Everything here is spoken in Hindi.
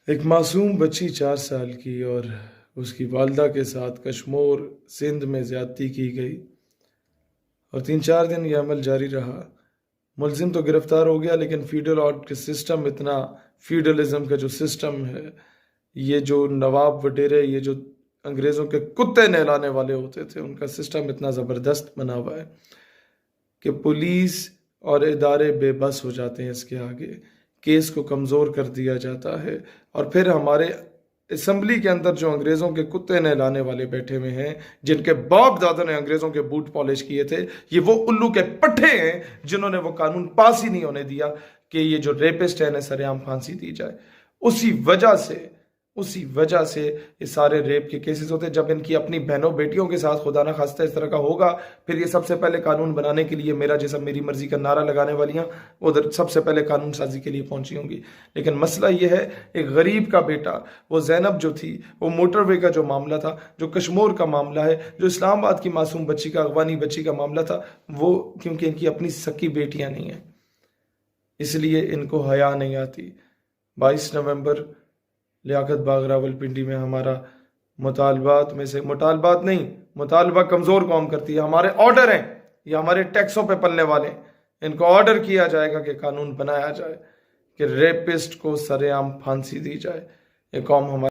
एक मासूम बच्ची 4 साल की और उसकी वालदा के साथ कश्मीर सिंध में ज़्यादती की गई और 3-4 दिन यह अमल जारी रहा। मुलजिम तो गिरफ्तार हो गया, लेकिन फीडल और के सिस्टम इतना, फीडलिज्म का जो सिस्टम है, ये जो नवाब वडेरे, ये जो अंग्रेज़ों के कुत्ते नहलाने वाले होते थे, उनका सिस्टम इतना ज़बरदस्त बना हुआ है कि पुलिस और इदारे बेबस हो जाते हैं इसके आगे। केस को कमज़ोर कर दिया जाता है और फिर हमारे असम्बली के अंदर जो अंग्रेज़ों के कुत्ते नहलाने वाले बैठे हुए हैं, जिनके बाप दादा ने अंग्रेज़ों के बूट पॉलिश किए थे, ये वो उल्लू के पट्टे हैं जिन्होंने वो कानून पास ही नहीं होने दिया कि ये जो रेपिस्ट है इन्हें सरेआम फांसी दी जाए। उसी वजह से ये सारे रेप के केसेस होते हैं। जब इनकी अपनी बहनों बेटियों के साथ खुदा ना खास्ता इस तरह का होगा, फिर ये सबसे पहले कानून बनाने के लिए मेरा जैसा मेरी मर्जी का नारा लगाने वालियां उधर सबसे पहले कानून साजी के लिए पहुंची होंगी। लेकिन मसला ये है, एक गरीब का बेटा, वो जैनब जो थी, वो मोटरवे का जो मामला था, जो कश्मीर का मामला है, जो इस्लामाबाद की मासूम बच्ची का, अगवानी बच्ची का मामला था, वो क्योंकि इनकी अपनी सकी बेटियां नहीं हैं, इसलिए इनको हया नहीं आती। 22 नवंबर लियाकत बाग रावलपिंडी में हमारा मुतालबात में से, मुतालबात नहीं, मुतालबा कमज़ोर कौम करती है, हमारे ऑर्डर हैं, ये हमारे टैक्सों पे पलने वाले, इनको ऑर्डर किया जाएगा कि कानून बनाया जाए कि रेपिस्ट को सरेआम फांसी दी जाए। ये कौम हमारे